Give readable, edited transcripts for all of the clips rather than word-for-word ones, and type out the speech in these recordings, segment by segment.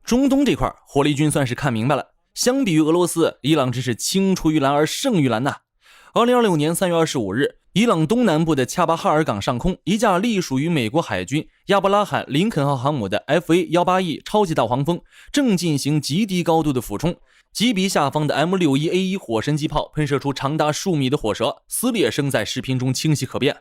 中東這塊火力軍算是看明白了，相比於俄羅斯，伊朗真是青出於藍而勝於藍吶。2026年3月25日，伊朗東南部的恰巴哈尔港上空，一架隸属於美國海軍亞伯拉罕·林肯號航母的 FA-18E 超级大黄蜂正進行极低高度的俯冲，机鼻下方的 M61A1 火神机炮噴射出長達數米的火舌，撕裂声在視頻中清晰可辨。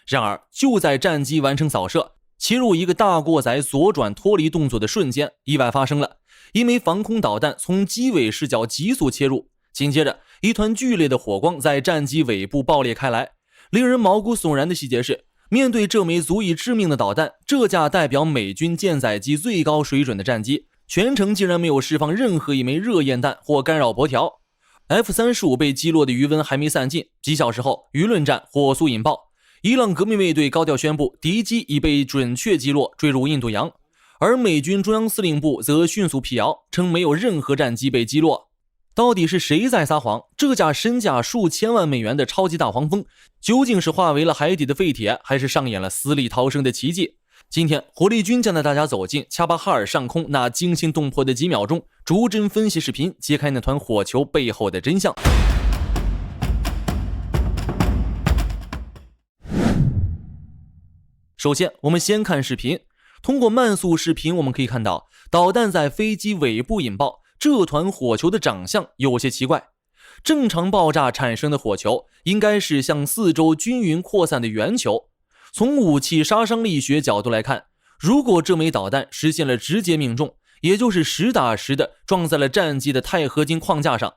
然而，就在戰機完成掃射，切入一個大過載左轉脫離動作的瞬間，意外發生了，一枚防空導彈從機尾視角急速切入，緊接着一團劇烈的火光在戰機尾部爆裂開來。令人毛骨悚然的細節是，面對這枚足以致命的導彈，這架代表美軍艦載機最高水準的戰機全程竟然沒有釋放任何一枚熱焰彈或干擾箔條。F-35被擊落的餘溫還沒散盡，幾小時後輿論戰火速引爆，伊朗革命衛隊高調宣布敵機已被準確擊落，墜入印度洋，而美軍中央司令部則迅速闢謠稱沒有任何戰機被擊落。到底是誰在撒謊？這架身價數千萬美元的超級大黃蜂究竟是化為了海底的廢鐵，還是上演了死裡逃生的奇蹟？今天火力軍將帶大家走進恰巴哈爾上空那驚心動魄的幾秒鐘，逐帧分析視頻，揭開那團火球背後的真相。首先我们先看视頻，通過慢速視頻我們可以看到，導彈在飛機尾部引爆，這團火球的長相有些奇怪。正常爆炸產生的火球應該是向四周均勻擴散的圓球。從武器殺傷力學角度來看，如果這枚導彈實現了直接命中，也就是實打實的撞在了戰機的鈦合金框架上，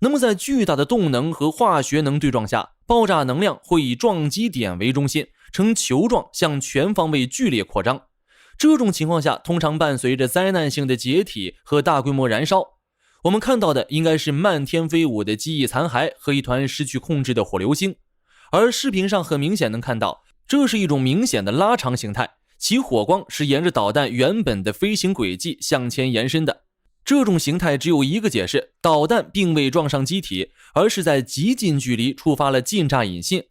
那麼在巨大的動能和化學能對撞下，爆炸能量會以撞擊點為中心，呈球狀向全方位劇烈擴張。這種情況下通常伴隨着災難性的解體和大規模燃燒。我們看到的應該是漫天飛舞的機翼殘骸和一團失去控制的火流星，而視頻上很明顯能看到，這是一種明顯的拉長形態，其火光是沿着導彈原本的飛行軌跡向前延伸的。這種形態只有一個解釋，導彈並未撞上機體，而是在極近距離觸發了近炸引信。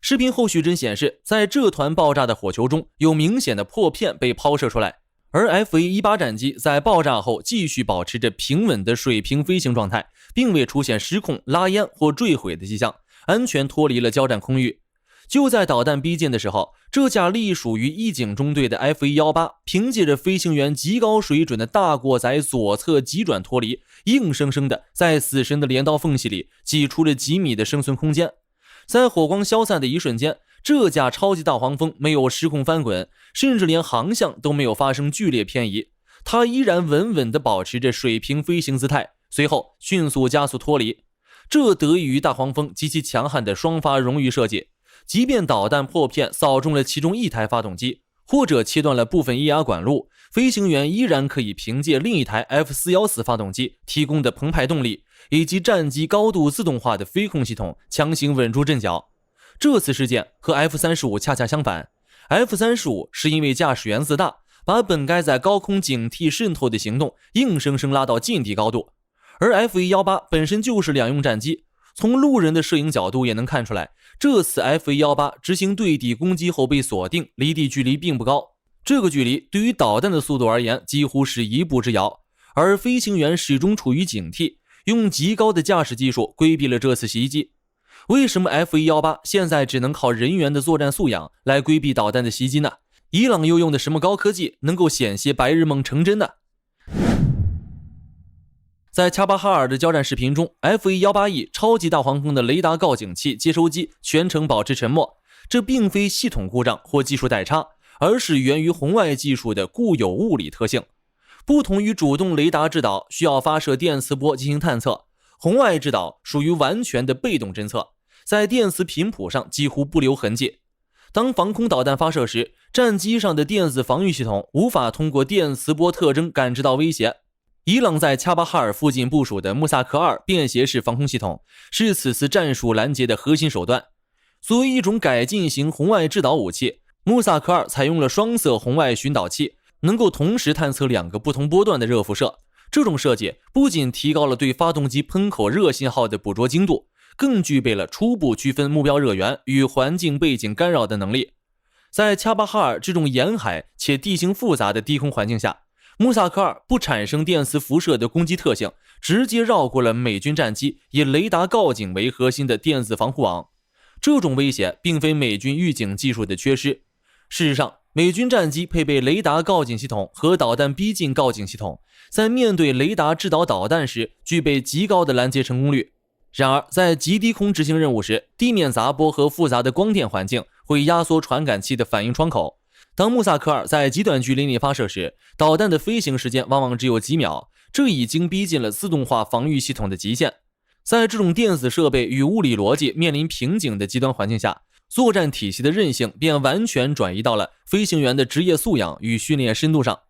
視頻後續幀顯示，在這團爆炸的火球中有明顯的破片被拋射出來，而 FA-18 戰機在爆炸後繼續保持着平穩的水平飛行狀態，並未出現失控、拉煙或墜毀的跡象，安全脫離了交戰空域。就在導彈逼近的時候，這架隸屬於一警中隊的 FA-18 憑借着飛行員極高水準的大過載左側急轉脫離，硬生生的在死神的鐮刀縫隙裡擠出了幾米的生存空間。在火光消散的一瞬間，這架超級大黃蜂沒有失控翻滾，甚至連航向都沒有發生劇烈偏移，它依然穩穩地保持着水平飛行姿態，隨後迅速加速脫離。這得益於大黃蜂極其強悍的雙發冗餘設計，即便導彈破片掃中了其中一台發動機，或者切斷了部分液壓管路，飛行員依然可以憑借另一台 F414 發動機提供的澎湃動力，以及戰機高度自動化的飛控系統強行穩住陣腳。這次事件和 F-35 恰恰相反， F-35 是因為駕駛員自大，把本該在高空警惕滲透的行動硬生生拉到近地高度，而 FA-18 本身就是兩用戰機，從路人的攝影角度也能看出來，這次 FA-18 執行對地攻擊後被鎖定，離地距離並不高，這個距離對於導彈的速度而言幾乎是一步之遙，而飛行員始終處於警惕，用極高的駕駛技術規避了這次襲擊。為什麼 F-18 現在只能靠人員的作戰素養來規避導彈的襲擊呢？伊朗又用的什麼高科技能夠險些白日夢成真呢？在恰巴哈爾的交戰視頻中， FA-18E 超級大黄蜂的雷達告警器接收機全程保持沉默，這並非系統故障或技術代差，而是源於紅外技術的固有物理特性。不同於主動雷達制導需要發射電磁波进行探測，紅外制導屬於完全的被動偵測，在電磁頻譜上幾乎不留痕跡。當防空導彈發射時，戰機上的電子防禦系統無法通過電磁波特徵感知到威脅。伊朗在恰巴哈爾附近部署的穆薩克2便攜式防空系統是此次戰術攔截的核心手段。作為一種改進型紅外制導武器，穆薩克2採用了雙色紅外尋導器，能夠同時探測兩個不同波段的熱輻射。這種設計不僅提高了對發動機噴口熱信號的捕捉精度，更具備了初步區分目標熱源與環境背景干擾的能力。在恰巴哈爾這種沿海且地形複雜的低空環境下，穆薩克2不產生電磁輻射的攻擊特性，直接繞過了美軍戰機以雷達告警為核心的電子防護網。這種威脅並非美軍預警技術的缺失。事實上，美軍戰機配備雷達告警系統和導彈逼近告警系統，在面對雷達制導導彈時具備極高的攔截成功率。然而，在極低空執行任務時，地面雜波和複雜的光電環境會壓縮傳感器的反應窗口。當穆薩克2在極短距離內發射時，導彈的飛行時間往往只有幾秒，這已經逼近了自動化防禦系統的極限。在這種電子設備與物理邏輯面臨瓶頸的極端環境下，作戰體系的韌性便完全轉移到了飛行員的職業素養與訓練深度上。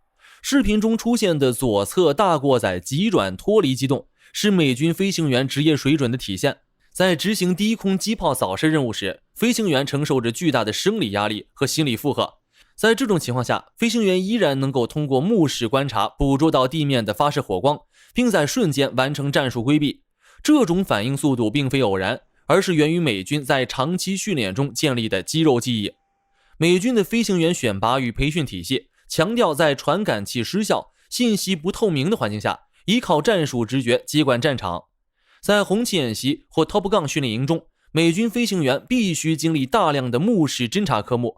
視頻中出現的左側大過載急轉脫離機動，是美軍飛行員職業水準的體現。在執行低空机炮掃射任務時，飛行員承受着巨大的生理壓力和心理負荷。在這種情況下，飛行員依然能夠通過目視觀察捕捉到地面的發射火光，並在瞬間完成戰術規避。這種反應速度並非偶然，而是源於美軍在長期訓練中建立的肌肉記憶。美軍的飛行員選拔與培訓体系強調在傳感器失效、信息不透明的環境下，依靠戰術直覺接管戰場。在紅旗演習或 Top Gun 訓練營中，美軍飛行員必須經歷大量的目視偵察科目。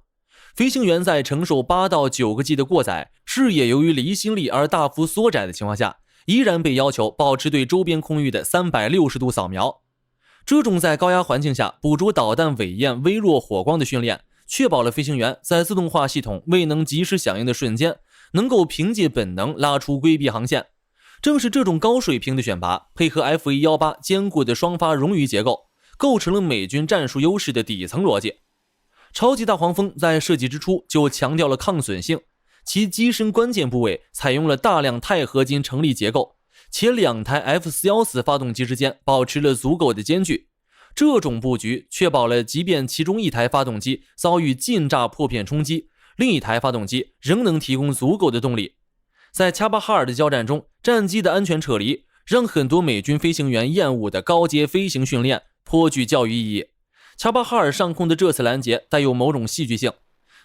飛行員在承受8到9個 G 的過載，視野由於離心力而大幅縮窄的情況下，依然被要求保持對周邊空域的360度掃描。這種在高壓環境下捕捉導彈尾焰微弱火光的訓練，確保了飛行員在自動化系統未能及時響應的瞬間，能夠憑借本能拉出規避航線。正是這種高水平的選拔，配合 F-118 堅固的雙發冗餘結構，構成了美軍戰術優勢的底層邏輯。超級大黃蜂在設計之初就強調了抗損性，其機身關鍵部位採用了大量鈦合金成立結構，且2台 F-414發動機之間保持了足夠的間距。這種布局確保了即便其中一台發動機遭遇近炸破片衝擊，另一台發動機仍能提供足夠的動力。在恰巴哈爾的交戰中，戰機的安全撤離讓很多美軍飛行員厭惡的高階飛行訓練頗具教育意義。恰巴哈爾上空的這次攔截帶有某種戲劇性，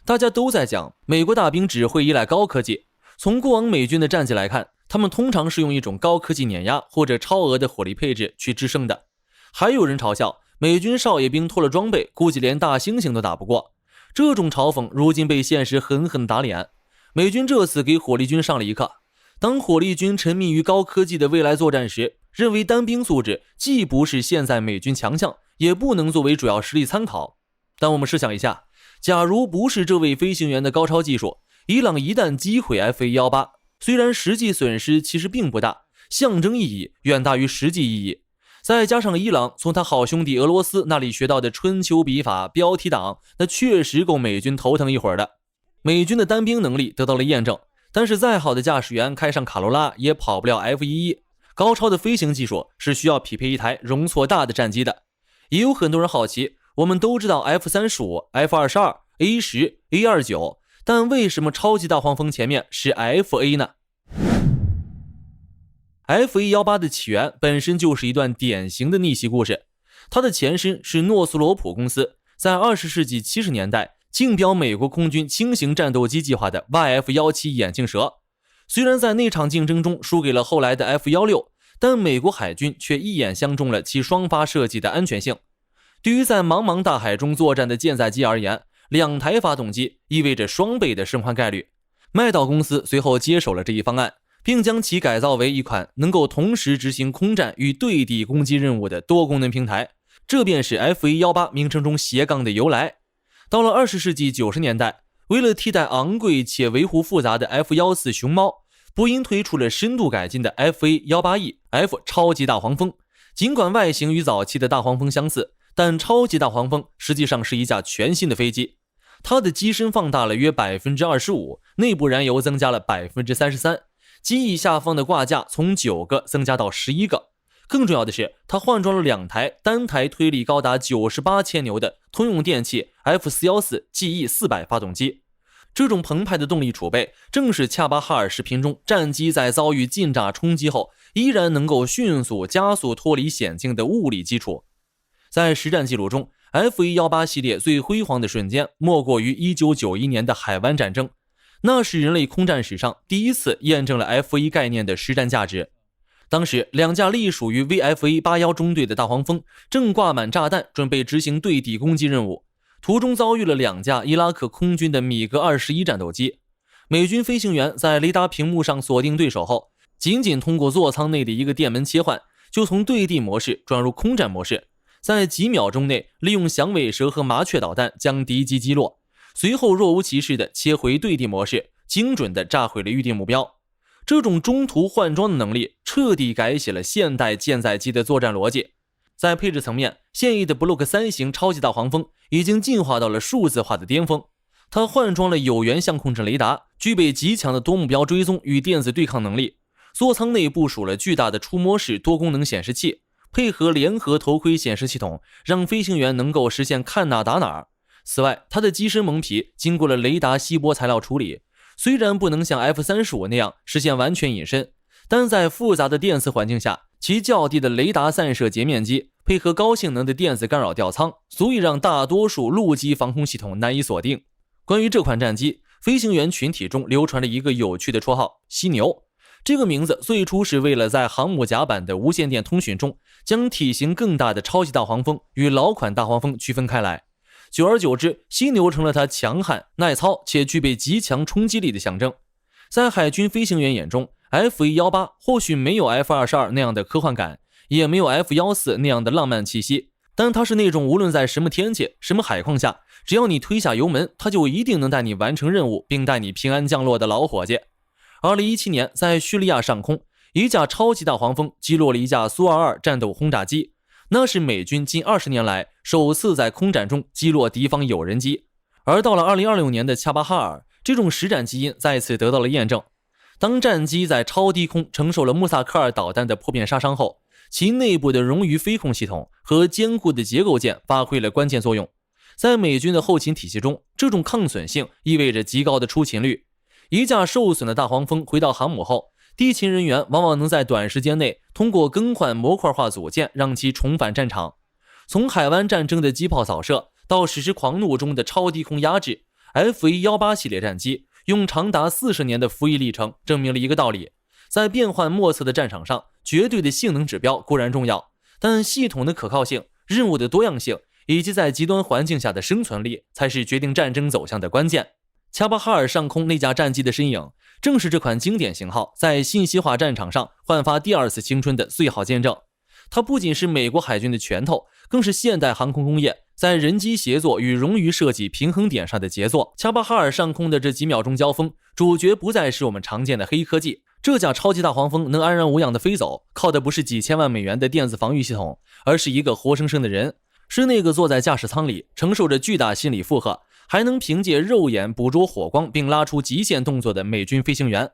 大家都在講美國大兵只會依賴高科技。從過往美軍的戰績來看，他們通常是用一種高科技碾壓或者超額的火力配置去制勝的。還有人嘲笑美軍少爺兵脫了裝備，估計連大猩猩都打不過。這種嘲諷如今被現實狠狠打臉。美軍這次給火力軍上了一課。當火力軍沉迷於高科技的未來作戰時，認為單兵素質既不是现在美軍強项，也不能作為主要實力參考。但我們試想一下，假如不是這位飛行員的高超技術，伊朗一旦擊毀 F-118，雖然實際損失其實並不大，象徵意義遠大於實際意義。再加上伊朗從他好兄弟俄羅斯那裡學到的春秋筆法、標題黨，那確實夠美軍頭疼一會兒的。美軍的單兵能力得到了驗證，但是再好的駕駛員開上卡羅拉也跑不了 F-11。高超的飛行技術是需要匹配一台容錯大的戰機的。也有很多人好奇，我們都知道 F-35、F-22、A10、A29， 但為什麼超級大黄蜂前面是 F-A 呢？ F-118 的起源本身就是一段典型的逆袭故事。它的前身是諾斯罗普公司在20世紀70年代競標美國空軍輕型戰鬥機計劃的 YF-17 眼鏡蛇。雖然在那場競爭中輸給了後來的 F-16， 但美國海軍卻一眼相中了其雙發設計的安全性。對於在茫茫大海中作戰的艦載機而言，2台發動機意味着雙倍的生還概率。麥道公司隨後接手了這一方案，並将其改造為一款能夠同時執行空戰與對地攻擊任務的多功能平台。這便是 F-118 名稱中斜槓的由來。到了20世紀90年代，為了替代昂貴且維護複雜的 F-14熊貓，波音推出了深度改進的 FA-18E-F 超級大黄蜂。儘管外形與早期的大黄蜂相似，但超級大黄蜂實際上是一架全新的飛機。它的機身放大了約 25%， 內部燃油增加了 33%， 机翼下方的掛架從9個增加到11個。更重要的是，它換裝了2台單台推力高達98千牛的通用電氣 F-414 GE400 發動機。這種澎湃的動力儲備，正是恰巴哈爾視頻中戰機在遭遇近炸衝擊後，依然能夠迅速加速脫離險境的物理基礎。在實戰記錄中， F-118 系列最輝煌的瞬間莫過於1991年的海灣戰爭。那是人類空戰史上第一次驗證了 F1 概念的實戰價值。當時兩架隸屬於 VFA-81中隊的大黃蜂正掛滿炸彈，準備執行對地攻擊任務，途中遭遇了兩架伊拉克空軍的米格21戰鬥機。美軍飛行員在雷達屏幕上鎖定對手後，僅僅通過座艙內的一個電門切換，就從對地模式轉入空戰模式，在幾秒鐘內利用響尾蛇和麻雀導彈將敵機擊落，隨後若無其事地切回對地模式，精準地炸毀了預定目標。這種中途換裝的能力徹底改寫了現代艦載機的作戰邏輯。在配置層面，現役的 Block 3型超級大黃蜂已經進化到了數字化的巔峰。它換裝了有源相控阵雷達，具備極強的多目標追蹤與電子對抗能力。座艙內部署了巨大的觸摸式多功能顯示器，配合聯合頭盔顯示系統，讓飛行員能夠實現看哪打哪。此外，它的機身蒙皮經過了雷達吸波材料處理，雖然不能像 F-35那樣實現完全隱身，但在複雜的電磁環境下，其較低的雷達散射截面積配合高性能的電子干擾吊艙，足以讓大多數陸基防空系統難以鎖定。關於這款戰機，飛行員群體中流傳着一個有趣的綽號——犀牛。這個名字最初是為了在航母甲板的無線電通訊中，將體型更大的超級大黃蜂與老款大黃蜂區分開來。久而久之，犀牛成了它強悍、耐操且具備極強衝擊力的象徵。在海軍飛行員眼中， F118 或許沒有 F-22 那樣的科幻感，也沒有 F-14 那樣的浪漫氣息，但它是那種無論在什麼天氣、什麼海況下，只要你推下油門，它就一定能帶你完成任務，並帶你平安降落的老夥計。2017年，在敘利亞上空，一架超級大黃蜂擊落了一架蘇-22戰鬥轟炸機，那是美軍近20年來首次在空戰中擊落敵方有人機。而到了2026年的恰巴哈爾，這種實戰基因再次得到了驗證。當戰機在超低空承受了穆薩克爾導彈的破片殺傷後，其內部的冗餘飛控系統和堅固的結構件發揮了關鍵作用。在美軍的後勤體系中，這種抗損性意味着極高的出勤率。一架受損的大黃蜂回到航母後，地勤人員往往能在短時間內通過更換模塊化組件讓其重返戰場。從海灣戰爭的機炮掃射到史詩狂怒中的超低空壓制， F118 系列戰機用長達40年的服役歷程證明了一個道理：在變幻莫測的戰場上，絕對的性能指標固然重要，但系統的可靠性、任務的多樣性以及在極端環境下的生存力才是決定戰爭走向的關鍵。恰巴哈爾上空那架戰機的身影，正是這款經典型號在信息化戰場上煥發第二次青春的最好見證。它不僅是美國海軍的拳頭，更是現代航空工業在人機協作與冗餘設計平衡點上的傑作。恰巴哈爾上空的這幾秒鐘交鋒，主角不再是我們常見的黑科技。這架超級大黃蜂能安然無恙地飛走，靠的不是幾千萬美元的電子防禦系統，而是一個活生生的人，是那個坐在駕駛艙裡承受着巨大心理負荷，還能憑借肉眼捕捉火光並拉出極限動作的美軍飛行員。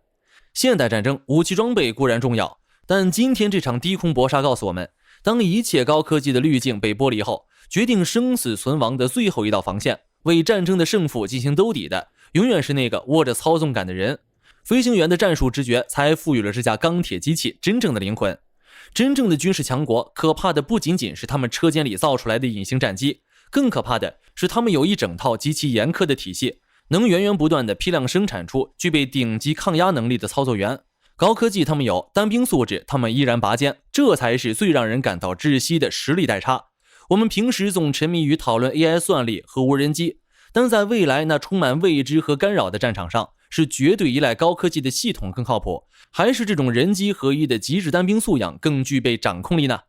現代戰爭武器裝備固然重要，但今天這場低空搏殺告訴我們，當一切高科技的濾鏡被剝離後，決定生死存亡的最後一道防線，為戰爭的勝負進行兜底的，永遠是那個握着操縱桿的人。飛行員的戰術直覺才賦予了這架鋼鐵機器真正的靈魂。真正的軍事強國，可怕的不僅僅是他們車間裡造出來的隱形戰機，更可怕的是他們有一整套極其嚴苛的體系，能源源不斷的批量生產出具備頂級抗壓能力的操作員。高科技他們有，單兵素質他们依然拔尖，這才是最讓人感到窒息的實力代差。我們平時總沉迷於討論 AI 算力和無人機，但在未來那充滿未知和干擾的戰場上，是絕對依賴高科技的系統更靠譜，還是這種人機合一的極致單兵素養更具備掌控力呢？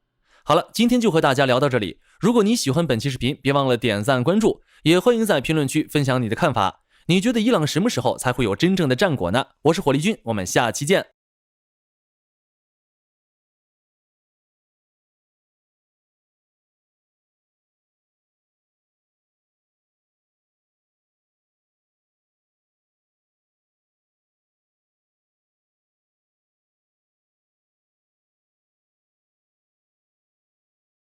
好了，今天就和大家聊到這裡。如果你喜歡本期視頻，別忘了點讚關注，也歡迎在評論區分享你的看法。你覺得伊朗什麼時候才會有真正的戰果呢？我是火力軍，我們下期見。